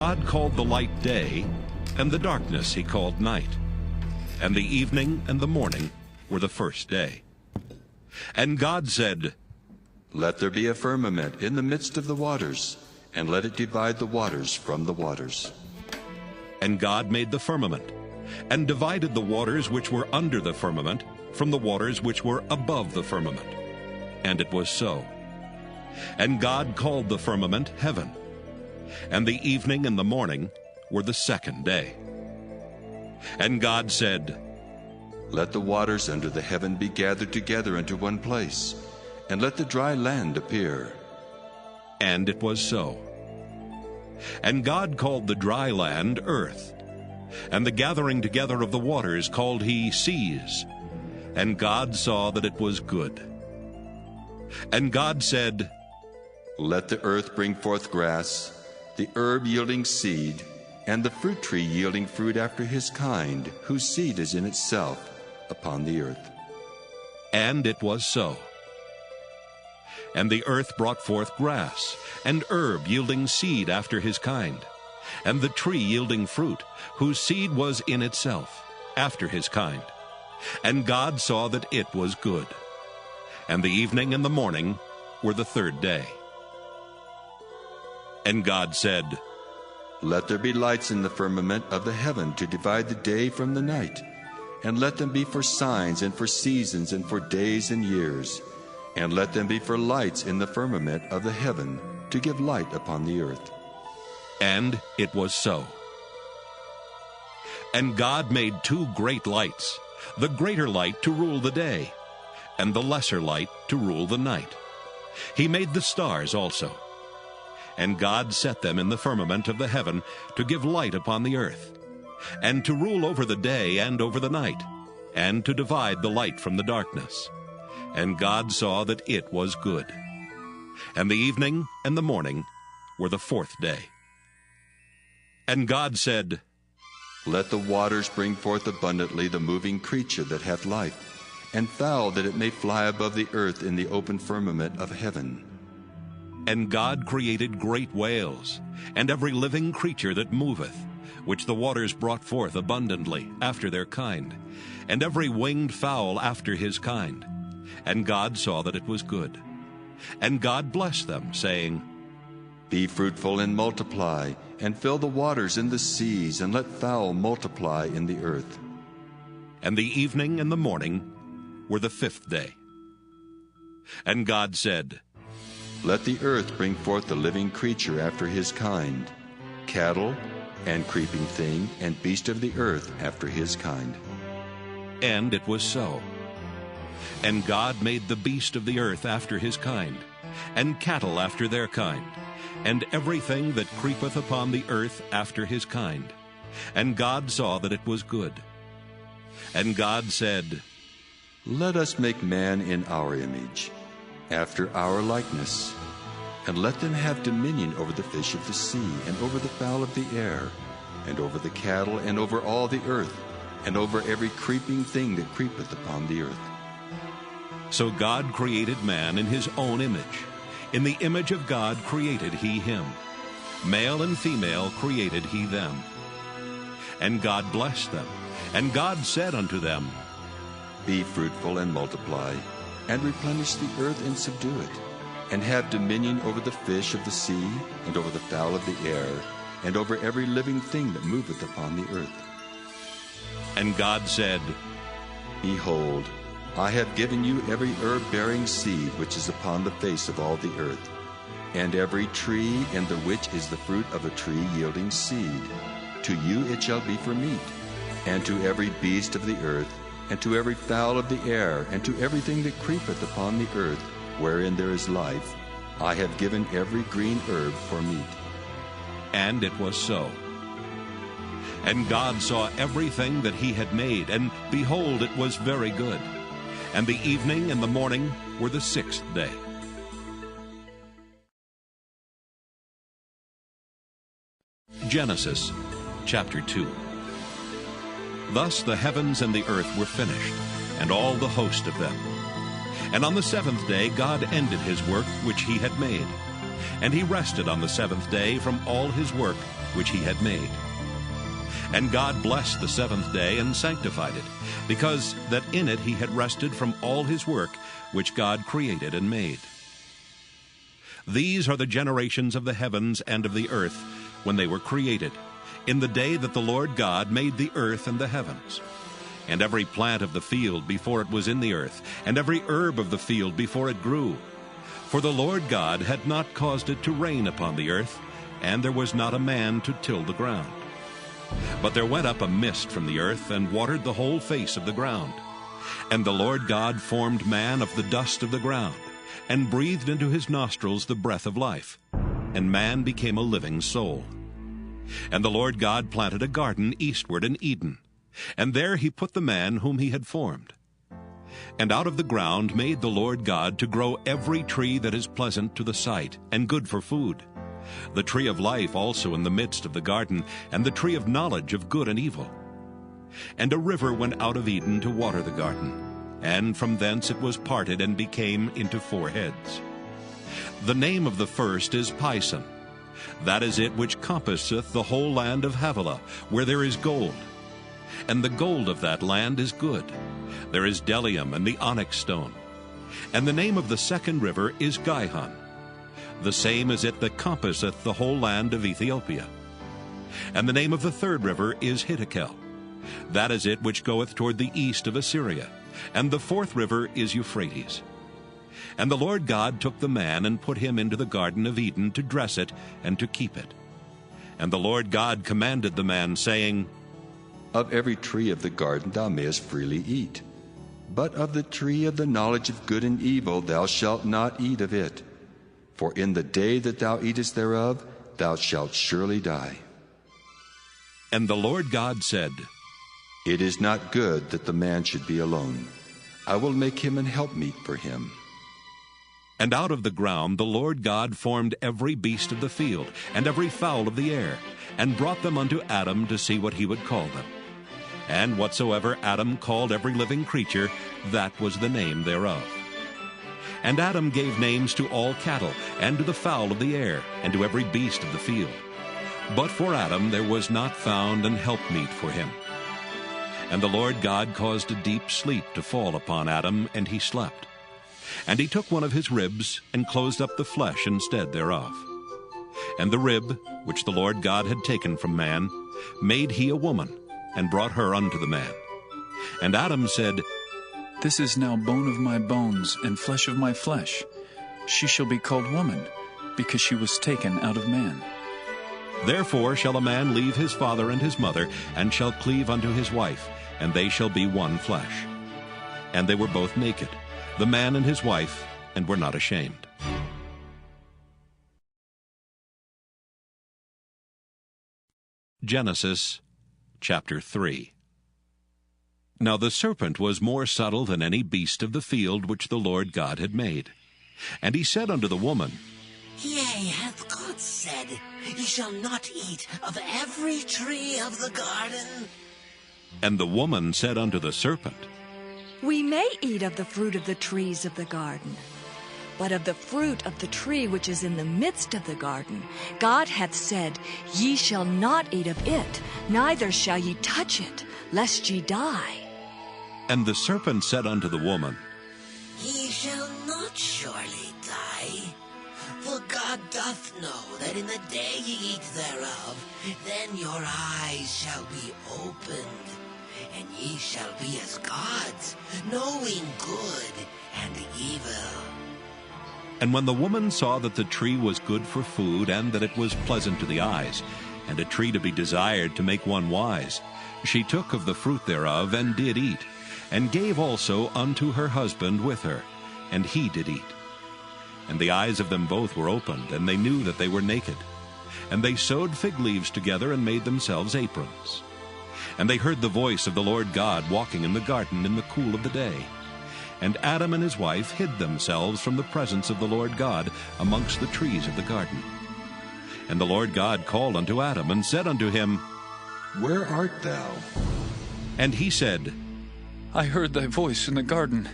God called the light day, and the darkness he called night. And the evening and the morning were the first day. And God said, "Let there be a firmament in the midst of the waters, and let it divide the waters from the waters." And God made the firmament, and divided the waters which were under the firmament from the waters which were above the firmament. And it was so. And God called the firmament heaven. And the evening and the morning were the second day. And God said, "Let the waters under the heaven be gathered together into one place, and let the dry land appear." And it was so. And God called the dry land earth, and the gathering together of the waters called he seas. And God saw that it was good. And God said, "Let the earth bring forth grass, the herb yielding seed, and the fruit tree yielding fruit after his kind, whose seed is in itself, upon the earth." And it was so. And the earth brought forth grass, and herb yielding seed after his kind, and the tree yielding fruit, whose seed was in itself, after his kind. And God saw that it was good. And the evening and the morning were the third day. And God said, "Let there be lights in the firmament of the heaven to divide the day from the night, and let them be for signs and for seasons and for days and years, and let them be for lights in the firmament of the heaven to give light upon the earth." And it was so. And God made two great lights, the greater light to rule the day, and the lesser light to rule the night. He made the stars also. And God set them in the firmament of the heaven to give light upon the earth, and to rule over the day and over the night, and to divide the light from the darkness. And God saw that it was good. And the evening and the morning were the fourth day. And God said, "Let the waters bring forth abundantly the moving creature that hath life, and fowl that it may fly above the earth in the open firmament of heaven." And God created great whales, and every living creature that moveth, which the waters brought forth abundantly after their kind, and every winged fowl after his kind. And God saw that it was good. And God blessed them, saying, "Be fruitful and multiply, and fill the waters in the seas, and let fowl multiply in the earth." And the evening and the morning were the fifth day. And God said, "Let the earth bring forth the living creature after his kind, cattle, and creeping thing, and beast of the earth after his kind." And it was so. And God made the beast of the earth after his kind, and cattle after their kind, and everything that creepeth upon the earth after his kind. And God saw that it was good. And God said, "Let us make man in our image, after our likeness, and let them have dominion over the fish of the sea, and over the fowl of the air, and over the cattle, and over all the earth, and over every creeping thing that creepeth upon the earth." So God created man in his own image. In the image of God created he him. Male and female created he them. And God blessed them. And God said unto them, "Be fruitful and multiply, and replenish the earth and subdue it, and have dominion over the fish of the sea, and over the fowl of the air, and over every living thing that moveth upon the earth." And God said, "Behold, I have given you every herb-bearing seed which is upon the face of all the earth, and every tree in the which is the fruit of a tree yielding seed. To you it shall be for meat, and to every beast of the earth, and to every fowl of the air, and to everything that creepeth upon the earth, wherein there is life, I have given every green herb for meat." And it was so. And God saw everything that he had made, and behold, it was very good. And the evening and the morning were the sixth day. Genesis chapter 2. Thus the heavens and the earth were finished, and all the host of them. And on the seventh day God ended his work which he had made. And he rested on the seventh day from all his work which he had made. And God blessed the seventh day and sanctified it, because that in it he had rested from all his work which God created and made. These are the generations of the heavens and of the earth when they were created, in the day that the Lord God made the earth and the heavens. And every plant of the field before it was in the earth, and every herb of the field before it grew. For the Lord God had not caused it to rain upon the earth, and there was not a man to till the ground. But there went up a mist from the earth, and watered the whole face of the ground. And the Lord God formed man of the dust of the ground, and breathed into his nostrils the breath of life, and man became a living soul. And the Lord God planted a garden eastward in Eden, and there he put the man whom he had formed. And out of the ground made the Lord God to grow every tree that is pleasant to the sight, and good for food, the tree of life also in the midst of the garden, and the tree of knowledge of good and evil. And a river went out of Eden to water the garden, and from thence it was parted and became into 4 heads. The name of the first is Pison. That is it which compasseth the whole land of Havilah, where there is gold. And the gold of that land is good. There is bdellium and the onyx stone. And the name of the second river is Gihon. The same is it that compasseth the whole land of Ethiopia. And the name of the third river is Hiddekel. That is it which goeth toward the east of Assyria. And the fourth river is Euphrates. And the Lord God took the man and put him into the garden of Eden to dress it and to keep it. And the Lord God commanded the man, saying, Of every tree of the garden thou mayest freely eat, but of the tree of the knowledge of good and evil thou shalt not eat of it. For in the day that thou eatest thereof, thou shalt surely die. And the Lord God said, It is not good that the man should be alone. I will make him an helpmeet for him. And out of the ground the Lord God formed every beast of the field, and every fowl of the air, and brought them unto Adam to see what he would call them. And whatsoever Adam called every living creature, that was the name thereof. And Adam gave names to all cattle, and to the fowl of the air, and to every beast of the field. But for Adam there was not found an helpmeet for him. And the Lord God caused a deep sleep to fall upon Adam, and he slept. And he took one of his ribs, and closed up the flesh instead thereof. And the rib, which the Lord God had taken from man, made he a woman, and brought her unto the man. And Adam said, This is now bone of my bones, and flesh of my flesh. She shall be called woman, because she was taken out of man. Therefore shall a man leave his father and his mother, and shall cleave unto his wife, and they shall be one flesh. And they were both naked, the man and his wife, and were not ashamed. Genesis chapter 3. Now the serpent was more subtle than any beast of the field which the Lord God had made. And he said unto the woman, Yea, hath God said, Ye shall not eat of every tree of the garden? And the woman said unto the serpent, We may eat of the fruit of the trees of the garden. But of the fruit of the tree which is in the midst of the garden, God hath said, Ye shall not eat of it, neither shall ye touch it, lest ye die. And the serpent said unto the woman, Ye shall not surely die. For God doth know that in the day ye eat thereof, then your eyes shall be opened, and ye shall be as gods, knowing good and evil. And when the woman saw that the tree was good for food, and that it was pleasant to the eyes, and a tree to be desired to make one wise, she took of the fruit thereof, and did eat, and gave also unto her husband with her, and he did eat. And the eyes of them both were opened, and they knew that they were naked. And they sewed fig leaves together, and made themselves aprons. And they heard the voice of the Lord God walking in the garden in the cool of the day. And Adam and his wife hid themselves from the presence of the Lord God amongst the trees of the garden. And the Lord God called unto Adam, and said unto him, Where art thou? And he said, I heard thy voice in the garden,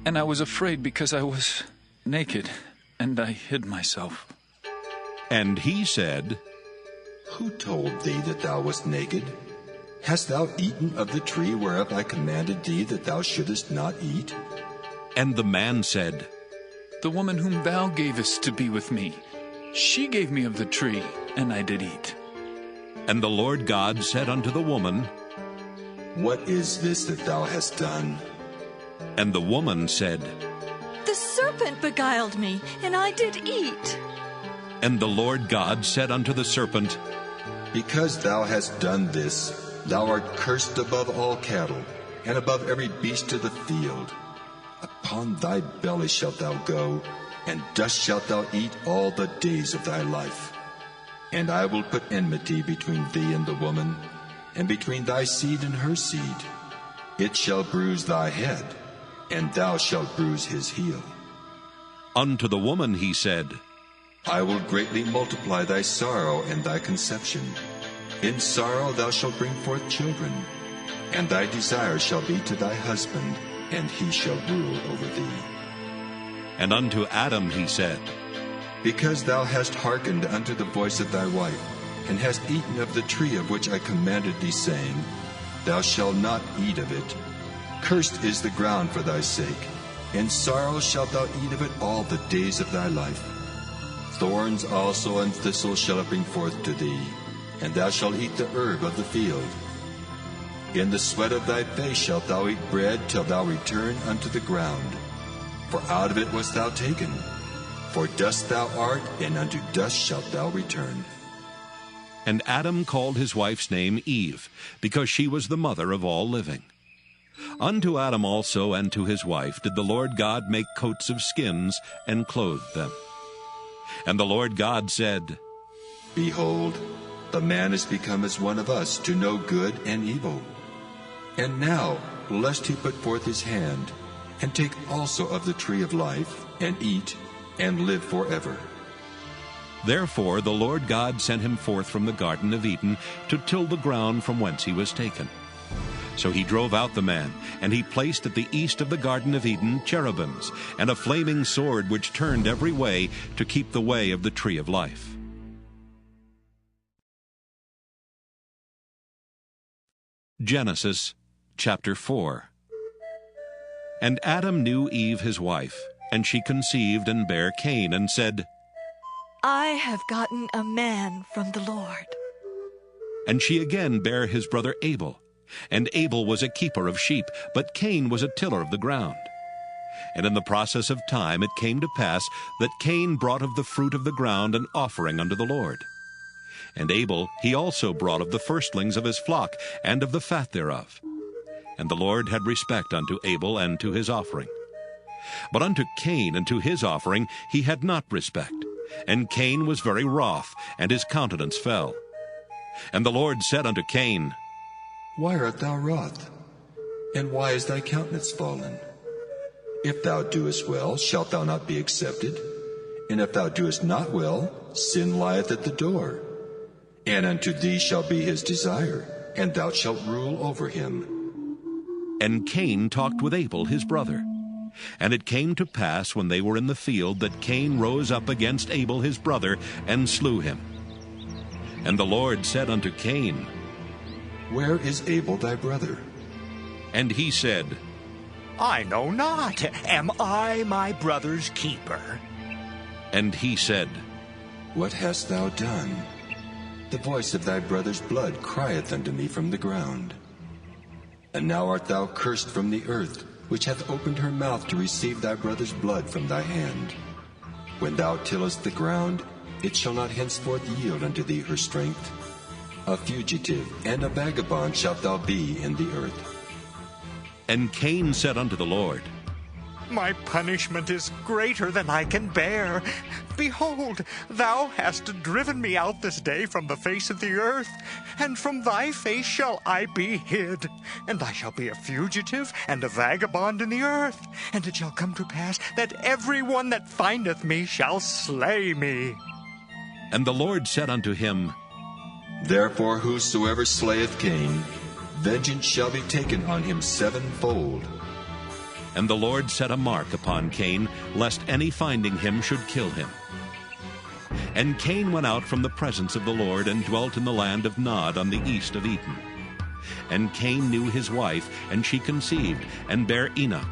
and I was afraid because I was naked, and I hid myself. And he said, Who told thee that thou wast naked? Hast thou eaten of the tree whereof I commanded thee that thou shouldest not eat? And the man said, The woman whom thou gavest to be with me, she gave me of the tree, and I did eat. And the Lord God said unto the woman, What is this that thou hast done? And the woman said, The serpent beguiled me, and I did eat. And the Lord God said unto the serpent, Because thou hast done this, thou art cursed above all cattle, and above every beast of the field. Upon thy belly shalt thou go, and dust shalt thou eat all the days of thy life. And I will put enmity between thee and the woman, and between thy seed and her seed. It shall bruise thy head, and thou shalt bruise his heel. Unto the woman he said, I will greatly multiply thy sorrow and thy conception. In sorrow thou shalt bring forth children, and thy desire shall be to thy husband, and he shall rule over thee. And unto Adam he said, Because thou hast hearkened unto the voice of thy wife, and hast eaten of the tree of which I commanded thee, saying, Thou shalt not eat of it. Cursed is the ground for thy sake. In sorrow shalt thou eat of it all the days of thy life. Thorns also and thistles shall it bring forth to thee, and thou shalt eat the herb of the field. In the sweat of thy face shalt thou eat bread till thou return unto the ground. For out of it wast thou taken. For dust thou art, and unto dust shalt thou return. And Adam called his wife's name Eve, because she was the mother of all living. Unto Adam also and to his wife did the Lord God make coats of skins, and clothed them. And the Lord God said, Behold, the man is become as one of us, to know good and evil. And now, lest he put forth his hand, and take also of the tree of life, and eat, and live forever. Therefore the Lord God sent him forth from the Garden of Eden to till the ground from whence he was taken. So he drove out the man, and he placed at the east of the Garden of Eden cherubims, and a flaming sword which turned every way to keep the way of the tree of life. Genesis chapter 4. And Adam knew Eve his wife, and she conceived and bare Cain, and said, I have gotten a man from the Lord. And she again bare his brother Abel. And Abel was a keeper of sheep, but Cain was a tiller of the ground. And in the process of time it came to pass that Cain brought of the fruit of the ground an offering unto the Lord. And Abel he also brought of the firstlings of his flock, and of the fat thereof. And the Lord had respect unto Abel and to his offering. But unto Cain and to his offering he had not respect. And Cain was very wroth, and his countenance fell. And the Lord said unto Cain, Why art thou wroth? And why is thy countenance fallen? If thou doest well, shalt thou not be accepted? And if thou doest not well, sin lieth at the door. And unto thee shall be his desire, and thou shalt rule over him. And Cain talked with Abel his brother. And it came to pass, when they were in the field, that Cain rose up against Abel his brother, and slew him. And the Lord said unto Cain, Where is Abel thy brother? And he said, I know not. Am I my brother's keeper? And he said, What hast thou done? The voice of thy brother's blood crieth unto me from the ground. And now art thou cursed from the earth, which hath opened her mouth to receive thy brother's blood from thy hand. When thou tillest the ground, it shall not henceforth yield unto thee her strength. A fugitive and a vagabond shalt thou be in the earth. And Cain said unto the Lord, My punishment is greater than I can bear. Behold, thou hast driven me out this day from the face of the earth, and from thy face shall I be hid. And I shall be a fugitive and a vagabond in the earth. And it shall come to pass that every one that findeth me shall slay me. And the Lord said unto him, Therefore whosoever slayeth Cain, vengeance shall be taken on him sevenfold. And the Lord set a mark upon Cain, lest any finding him should kill him. And Cain went out from the presence of the Lord, and dwelt in the land of Nod on the east of Eden. And Cain knew his wife, and she conceived, and bare Enoch.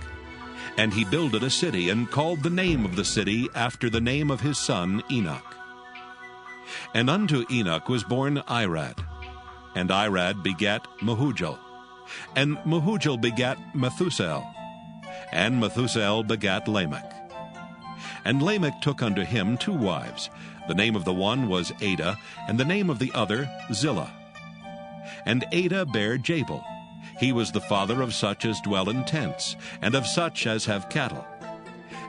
And he builded a city, and called the name of the city after the name of his son Enoch. And unto Enoch was born Irad. And Irad begat Mehujael. And Mehujael begat Methusael. And Methusael begat Lamech. And Lamech took unto him 2 wives. The name of the one was Adah, and the name of the other Zillah. And Adah bare Jabal. He was the father of such as dwell in tents, and of such as have cattle.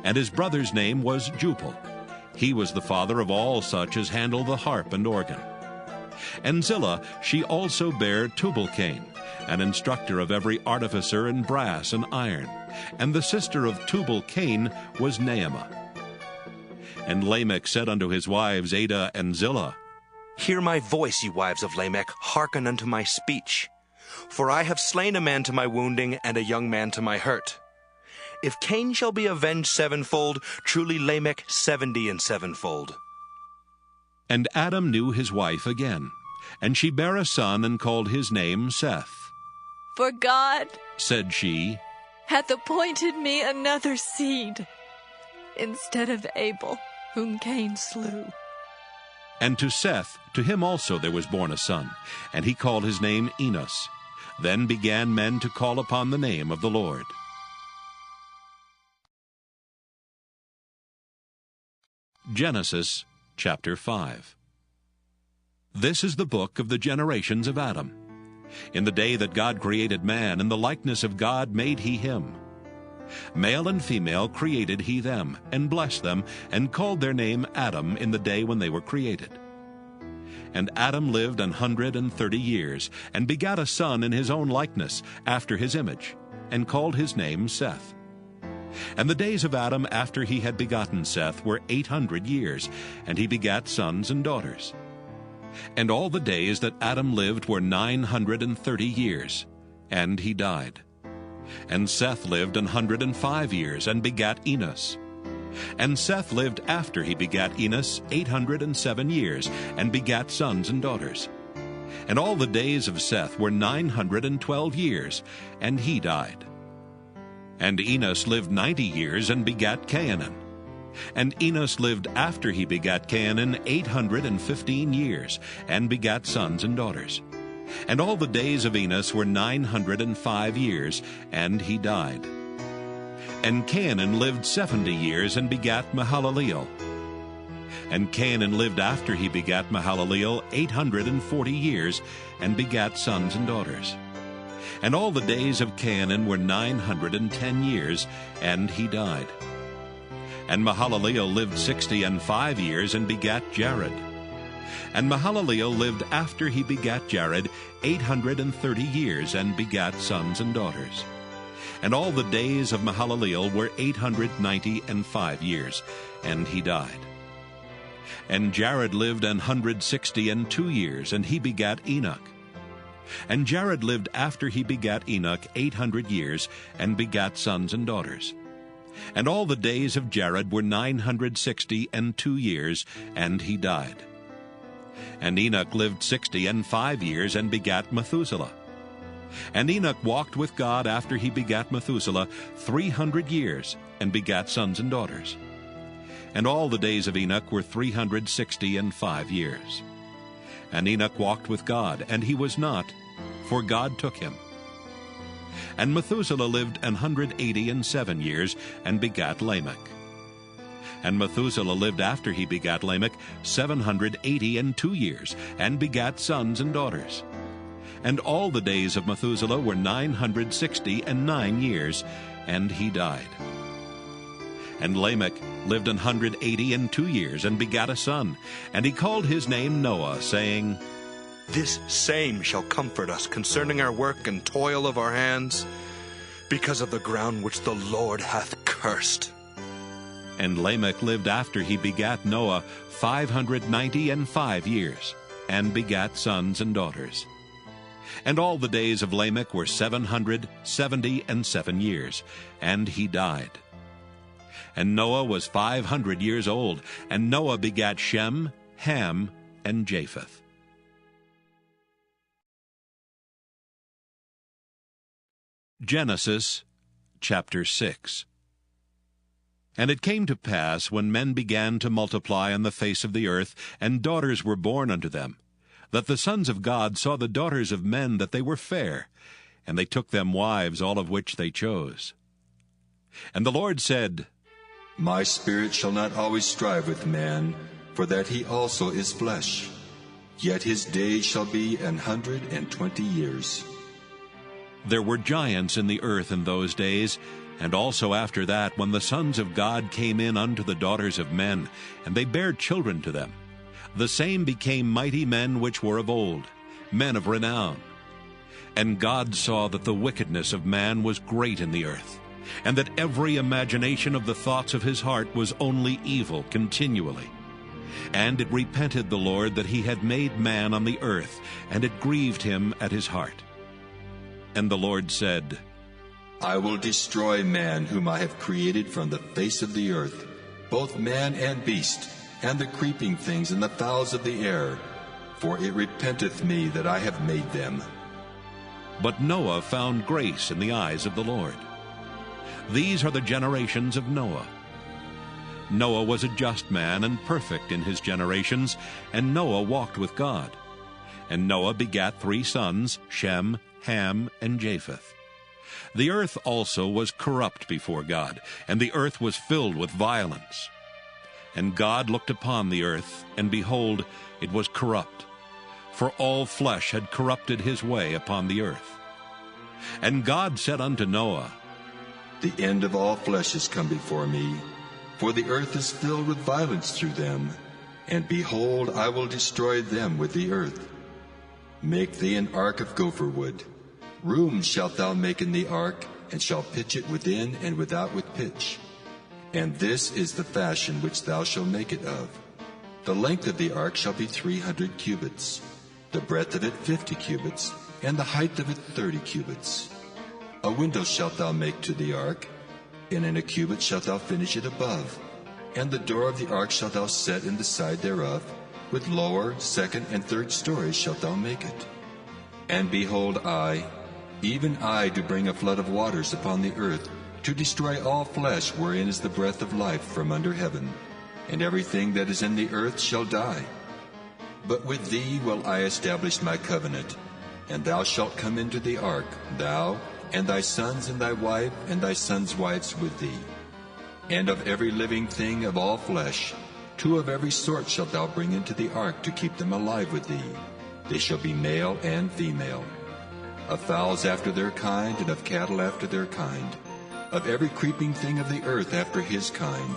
And his brother's name was Jubal. He was the father of all such as handle the harp and organ. And Zillah, she also bare Tubal-Cain, an instructor of every artificer in brass and iron. And the sister of Tubal-Cain was Naamah. And Lamech said unto his wives Adah and Zillah, Hear my voice, ye wives of Lamech, hearken unto my speech. For I have slain a man to my wounding, and a young man to my hurt. If Cain shall be avenged 7-fold, truly Lamech 70 and 7-fold. And Adam knew his wife again, and she bare a son, and called his name Seth. For God, said she, hath appointed me another seed, instead of Abel, whom Cain slew. And to Seth, to him also there was born a son, and he called his name Enos. Then began men to call upon the name of the Lord. Genesis chapter 5. This is the book of the generations of Adam. In the day that God created man, in the likeness of God made he him. Male and female created he them, and blessed them, and called their name Adam in the day when they were created. And Adam lived 130 years, and begat a son in his own likeness, after his image, and called his name Seth. And the days of Adam after he had begotten Seth were 800 years, and he begat sons and daughters. And all the days that Adam lived were 930 years, and he died. And Seth lived 105 years, and begat Enos. And Seth lived after he begat Enos 807 years, and begat sons and daughters. And all the days of Seth were 912 years, and he died. And Enos lived 90 years, and begat Cainan. And Enos lived after he begat Cainan 815 years, and begat sons and daughters. And all the days of Enos were 905 years, and he died. And Cainan lived 70 years, and begat Mahalaleel. And Cainan lived after he begat Mahalaleel 840 years, and begat sons and daughters. And all the days of Cainan were 910 years, and he died. And Mahalaleel lived 65 years, and begat Jared. And Mahalaleel lived after he begat Jared 830 years, and begat sons and daughters. And all the days of Mahalaleel were 895 years, and he died. And Jared lived 162 years, and he begat Enoch. And Jared lived after he begat Enoch 800 years, and begat sons and daughters. And all the days of Jared were 962 years, and he died. And Enoch lived 65 years, and begat Methuselah. And Enoch walked with God after he begat Methuselah 300 years, and begat sons and daughters. And all the days of Enoch were 365 years. And Enoch walked with God, and he was not, for God took him. And Methuselah lived 187 years, and begat Lamech. And Methuselah lived after he begat Lamech 782 years, and begat sons and daughters. And all the days of Methuselah were 969 years, and he died. And Lamech lived 182 years, and begat a son, and he called his name Noah, saying, This same shall comfort us concerning our work and toil of our hands, because of the ground which the Lord hath cursed. And Lamech lived after he begat Noah 595 years, and begat sons and daughters. And all the days of Lamech were 777 years, and he died. And Noah was 500 years old, and Noah begat Shem, Ham, and Japheth. Genesis chapter 6. And it came to pass, when men began to multiply on the face of the earth, and daughters were born unto them, that the sons of God saw the daughters of men that they were fair, and they took them wives, all of which they chose. And the Lord said, My spirit shall not always strive with man, for that he also is flesh. Yet his days shall be 120 years. There were giants in the earth in those days, and also after that, when the sons of God came in unto the daughters of men, and they bare children to them. The same became mighty men which were of old, men of renown. And God saw that the wickedness of man was great in the earth, and that every imagination of the thoughts of his heart was only evil continually. And it repented the Lord that he had made man on the earth, and it grieved him at his heart. And the Lord said, I will destroy man whom I have created from the face of the earth, both man and beast, and the creeping things and the fowls of the air, for it repenteth me that I have made them. But Noah found grace in the eyes of the Lord. These are the generations of Noah. Noah was a just man and perfect in his generations, and Noah walked with God. And Noah begat 3 sons, Shem, Ham, and Japheth. The earth also was corrupt before God, and the earth was filled with violence. And God looked upon the earth, and behold, it was corrupt, for all flesh had corrupted his way upon the earth. And God said unto Noah, The end of all flesh is come before me, for the earth is filled with violence through them, and behold, I will destroy them with the earth. Make thee an ark of gopher wood. Rooms shalt thou make in the ark, and shalt pitch it within and without with pitch. And this is the fashion which thou shalt make it of. The length of the ark shall be 300 cubits, the breadth of it 50 cubits, and the height of it 30 cubits. A window shalt thou make to the ark, and in a cubit shalt thou finish it above. And the door of the ark shalt thou set in the side thereof, with lower, second, and third stories shalt thou make it. And behold, I, even I, do bring a flood of waters upon the earth, to destroy all flesh wherein is the breath of life from under heaven, and everything that is in the earth shall die. But with thee will I establish my covenant, and thou shalt come into the ark, thou, and thy sons, and thy wife, and thy sons' wives with thee. And of every living thing of all flesh, 2 of every sort shalt thou bring into the ark to keep them alive with thee. They shall be male and female. Of fowls after their kind, and of cattle after their kind. Of every creeping thing of the earth after his kind.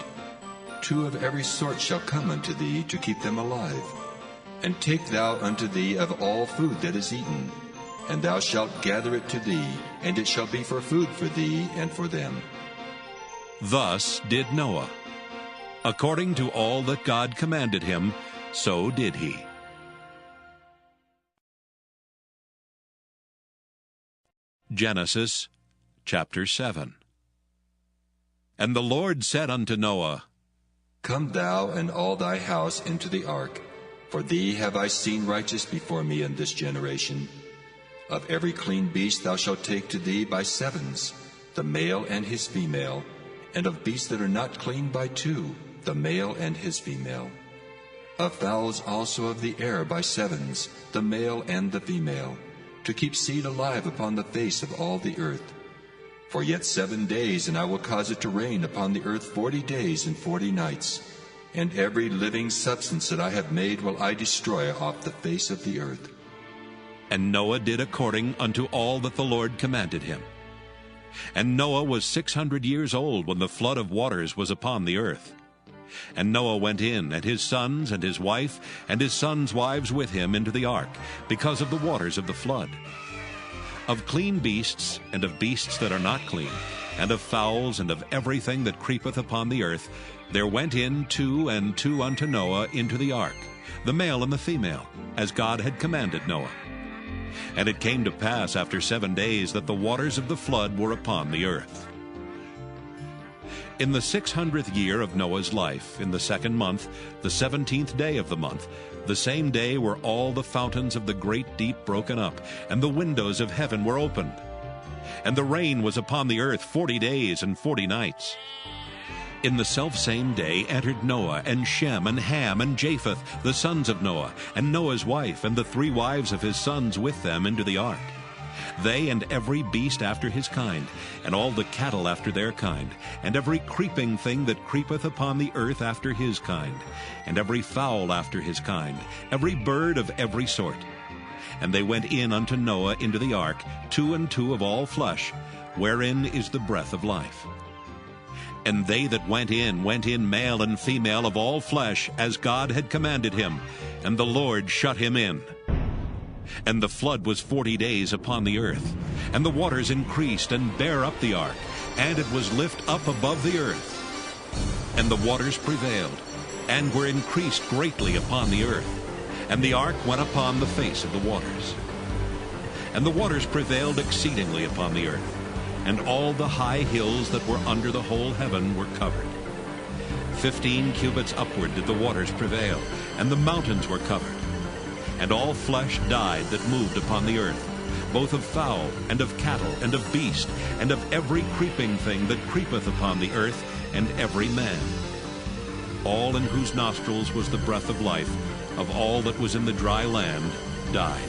2 of every sort shall come unto thee to keep them alive. And take thou unto thee of all food that is eaten, and thou shalt gather it to thee, and it shall be for food for thee and for them. Thus did Noah. According to all that God commanded him, so did he. Genesis chapter 7. And the Lord said unto Noah, Come thou and all thy house into the ark, for thee have I seen righteous before me in this generation. Of every clean beast thou shalt take to thee by 7s, the male and his female, and of beasts that are not clean by 2, the male and his female. Of fowls also of the air by 7s, the male and the female, to keep seed alive upon the face of all the earth. For yet 7 days, and I will cause it to rain upon the earth 40 days and 40 nights, and every living substance that I have made will I destroy off the face of the earth. And Noah did according unto all that the Lord commanded him. And Noah was 600 years old when the flood of waters was upon the earth. And Noah went in, and his sons, and his wife, and his sons' wives with him into the ark, because of the waters of the flood. Of clean beasts, and of beasts that are not clean, and of fowls, and of everything that creepeth upon the earth, there went in 2 and 2 unto Noah into the ark, the male and the female, as God had commanded Noah. And it came to pass after 7 days that the waters of the flood were upon the earth. In the 600th year of Noah's life, in the 2nd month, the 17th day of the month, the same day were all the fountains of the great deep broken up, and the windows of heaven were opened. And the rain was upon the earth 40 days and 40 nights. In the selfsame day entered Noah, and Shem, and Ham, and Japheth, the sons of Noah, and Noah's wife, and the 3 wives of his sons with them into the ark. They and every beast after his kind, and all the cattle after their kind, and every creeping thing that creepeth upon the earth after his kind, and every fowl after his kind, every bird of every sort. And they went in unto Noah into the ark, 2 and 2 of all flesh, wherein is the breath of life. And they that went in male and female of all flesh, as God had commanded him, and the Lord shut him in. And the flood was 40 days upon the earth, and the waters increased and bare up the ark, and it was lift up above the earth. And the waters prevailed, and were increased greatly upon the earth, and the ark went upon the face of the waters. And the waters prevailed exceedingly upon the earth, and all the high hills that were under the whole heaven were covered. 15 cubits upward did the waters prevail, and the mountains were covered. And all flesh died that moved upon the earth, both of fowl, and of cattle, and of beast, and of every creeping thing that creepeth upon the earth, and every man. All in whose nostrils was the breath of life, of all that was in the dry land, died.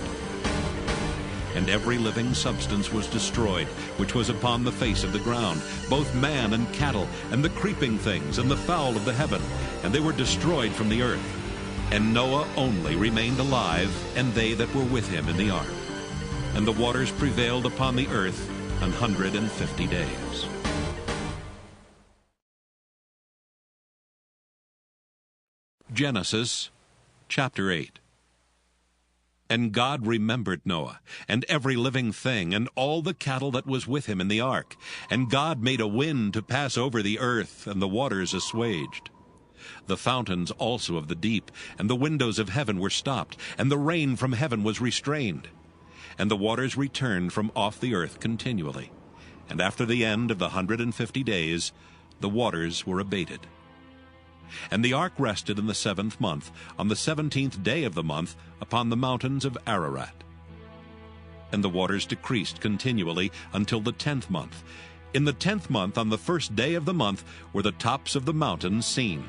And every living substance was destroyed, which was upon the face of the ground, both man and cattle, and the creeping things, and the fowl of the heaven, and they were destroyed from the earth. And Noah only remained alive, and they that were with him in the ark. And the waters prevailed upon the earth 150 days. Genesis chapter 8. And God remembered Noah, and every living thing, and all the cattle that was with him in the ark. And God made a wind to pass over the earth, and the waters assuaged. The fountains also of the deep, and the windows of heaven were stopped, and the rain from heaven was restrained. And the waters returned from off the earth continually. And after the end of the 150 days, the waters were abated. And the ark rested in the 7th month, on the 17th day of the month, upon the mountains of Ararat. And the waters decreased continually until the 10th month. In the 10th month, on the 1st day of the month, were the tops of the mountains seen.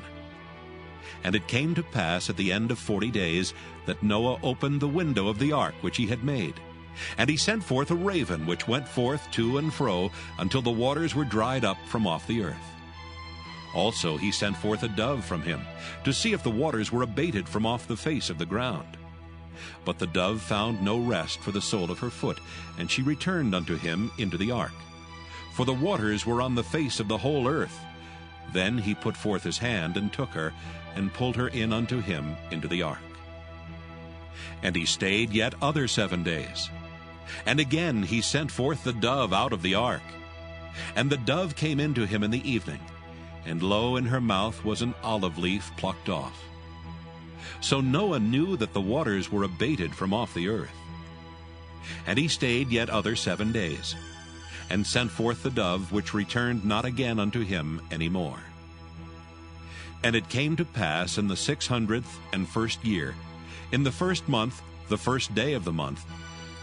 And it came to pass at the end of 40 days that Noah opened the window of the ark which he had made. And he sent forth a raven, which went forth to and fro until the waters were dried up from off the earth. Also he sent forth a dove from him, to see if the waters were abated from off the face of the ground. But the dove found no rest for the sole of her foot, and she returned unto him into the ark. For the waters were on the face of the whole earth. Then he put forth his hand, and took her, and pulled her in unto him into the ark. And he stayed yet other 7 days. And again he sent forth the dove out of the ark. And the dove came into him in the evening, and lo, in her mouth was an olive leaf plucked off. So Noah knew that the waters were abated from off the earth. And he stayed yet other 7 days, and sent forth the dove, which returned not again unto him any more. And it came to pass in the 601st year, in the 1st month, the 1st day of the month,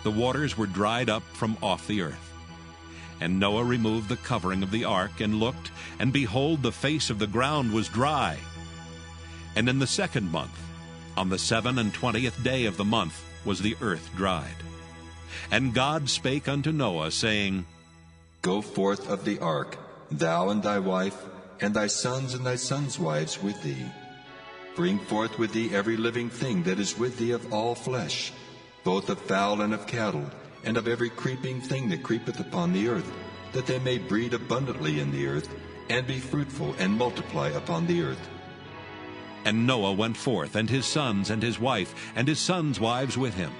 the waters were dried up from off the earth. And Noah removed the covering of the ark, and looked, and behold, the face of the ground was dry. And in the 2nd month, on the 27th day of the month, was the earth dried. And God spake unto Noah, saying, Go forth of the ark, thou and thy wife, and thy sons and thy sons' wives with thee. Bring forth with thee every living thing that is with thee of all flesh, both of fowl and of cattle, and of every creeping thing that creepeth upon the earth, that they may breed abundantly in the earth, and be fruitful, and multiply upon the earth. And Noah went forth, and his sons, and his wife, and his sons' wives with him.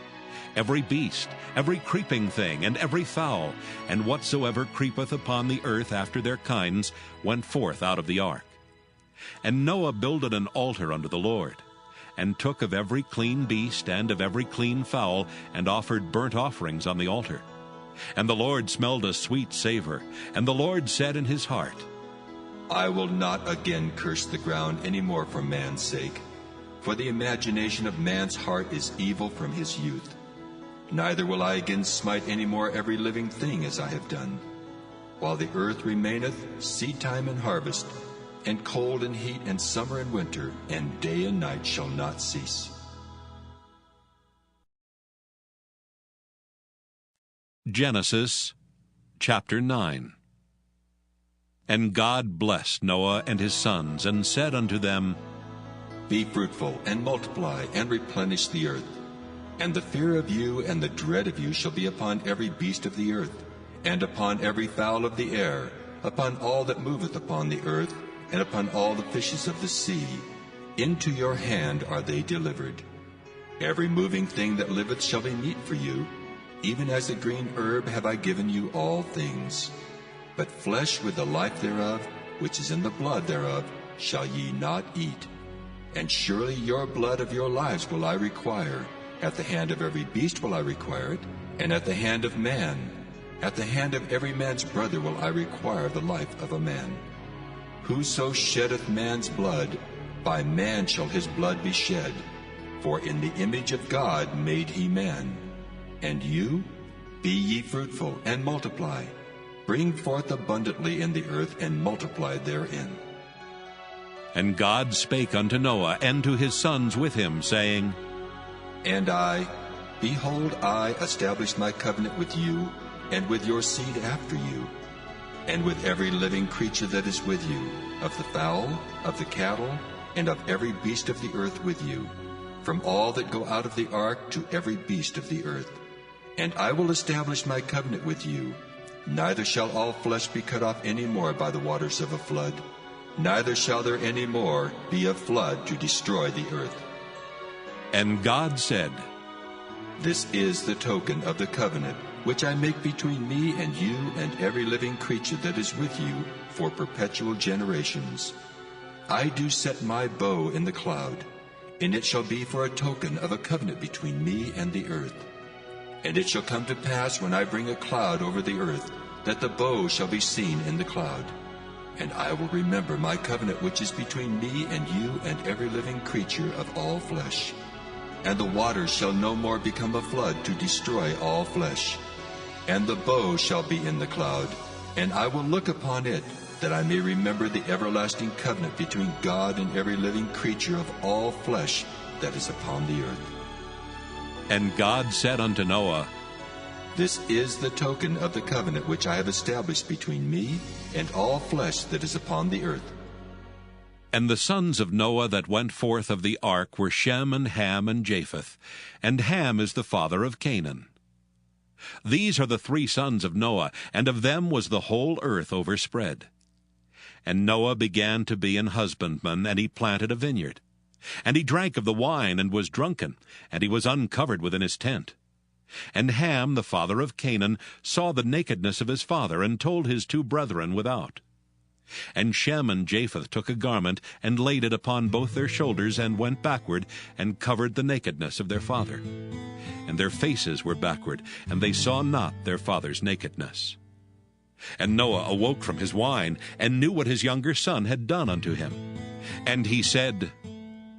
Every beast, every creeping thing, and every fowl, and whatsoever creepeth upon the earth after their kinds, went forth out of the ark. And Noah builded an altar unto the Lord, and took of every clean beast and of every clean fowl, and offered burnt offerings on the altar. And the Lord smelled a sweet savor, and the Lord said in his heart, I will not again curse the ground any more for man's sake, for the imagination of man's heart is evil from his youth. Neither will I again smite any more every living thing as I have done. While the earth remaineth, seedtime and harvest, and cold and heat, and summer and winter, and day and night shall not cease. Genesis chapter 9. And God blessed Noah and his sons, and said unto them, Be fruitful, and multiply, and replenish the earth. And the fear of you and the dread of you shall be upon every beast of the earth, and upon every fowl of the air, upon all that moveth upon the earth, and upon all the fishes of the sea. Into your hand are they delivered. Every moving thing that liveth shall be meat for you. Even as a green herb have I given you all things. But flesh with the life thereof, which is in the blood thereof, shall ye not eat. And surely your blood of your lives will I require. At the hand of every beast will I require it, and at the hand of man. At the hand of every man's brother will I require the life of a man. Whoso sheddeth man's blood, by man shall his blood be shed. For in the image of God made he man. And you, be ye fruitful, and multiply. Bring forth abundantly in the earth, and multiply therein. And God spake unto Noah and to his sons with him, saying, And I, behold, I establish my covenant with you, and with your seed after you, and with every living creature that is with you, of the fowl, of the cattle, and of every beast of the earth with you, from all that go out of the ark to every beast of the earth. And I will establish my covenant with you. Neither shall all flesh be cut off any more by the waters of a flood, neither shall there any more be a flood to destroy the earth. And God said, This is the token of the covenant which I make between me and you and every living creature that is with you for perpetual generations. I do set my bow in the cloud, and it shall be for a token of a covenant between me and the earth. And it shall come to pass when I bring a cloud over the earth, that the bow shall be seen in the cloud. And I will remember my covenant which is between me and you and every living creature of all flesh. And the waters shall no more become a flood to destroy all flesh. And the bow shall be in the cloud, and I will look upon it, that I may remember the everlasting covenant between God and every living creature of all flesh that is upon the earth. And God said unto Noah, This is the token of the covenant which I have established between me and all flesh that is upon the earth. And the sons of Noah that went forth of the ark were Shem and Ham and Japheth, and Ham is the father of Canaan. These are the 3 sons of Noah, and of them was the whole earth overspread. And Noah began to be an husbandman, and he planted a vineyard. And he drank of the wine, and was drunken, and he was uncovered within his tent. And Ham, the father of Canaan, saw the nakedness of his father, and told his 2 brethren without. And Shem and Japheth took a garment, and laid it upon both their shoulders, and went backward, and covered the nakedness of their father. And their faces were backward, and they saw not their father's nakedness. And Noah awoke from his wine, and knew what his younger son had done unto him. And he said,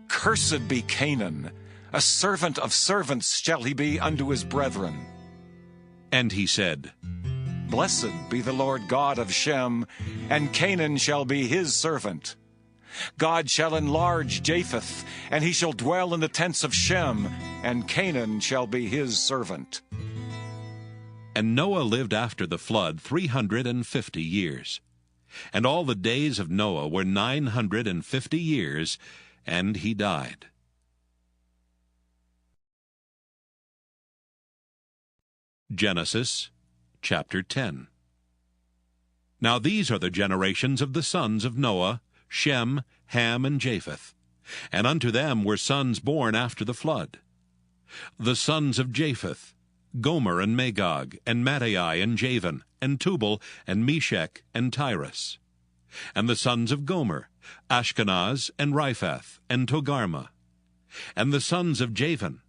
Cursed be Canaan, a servant of servants shall he be unto his brethren. And he said, Blessed be the Lord God of Shem, and Canaan shall be his servant. God shall enlarge Japheth, and he shall dwell in the tents of Shem, and Canaan shall be his servant. And Noah lived after the flood 350 years. And all the days of Noah were 950 years, and he died. Genesis chapter 10. Now these are the generations of the sons of Noah, Shem, Ham, and Japheth. And unto them were sons born after the flood. The sons of Japheth, Gomer and Magog, and Madai and Javan, and Tubal, and Meshech, and Tyrus. And the sons of Gomer, Ashkenaz, and Riphath, and Togarmah. And the sons of Javan,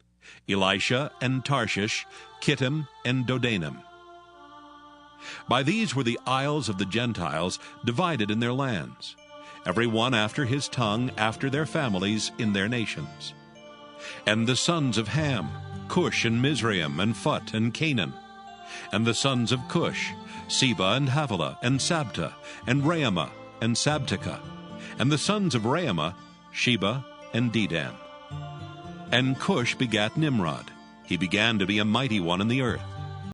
Elisha, and Tarshish, Kittim, and Dodanim. By these were the isles of the Gentiles, divided in their lands, every one after his tongue, after their families, in their nations. And the sons of Ham, Cush and Mizraim, and Phut and Canaan. And the sons of Cush, Seba and Havilah, and Sabta, and Raamah, and Sabteka. And the sons of Raamah, Sheba and Dedan. And Cush begat Nimrod. He began to be a mighty one in the earth.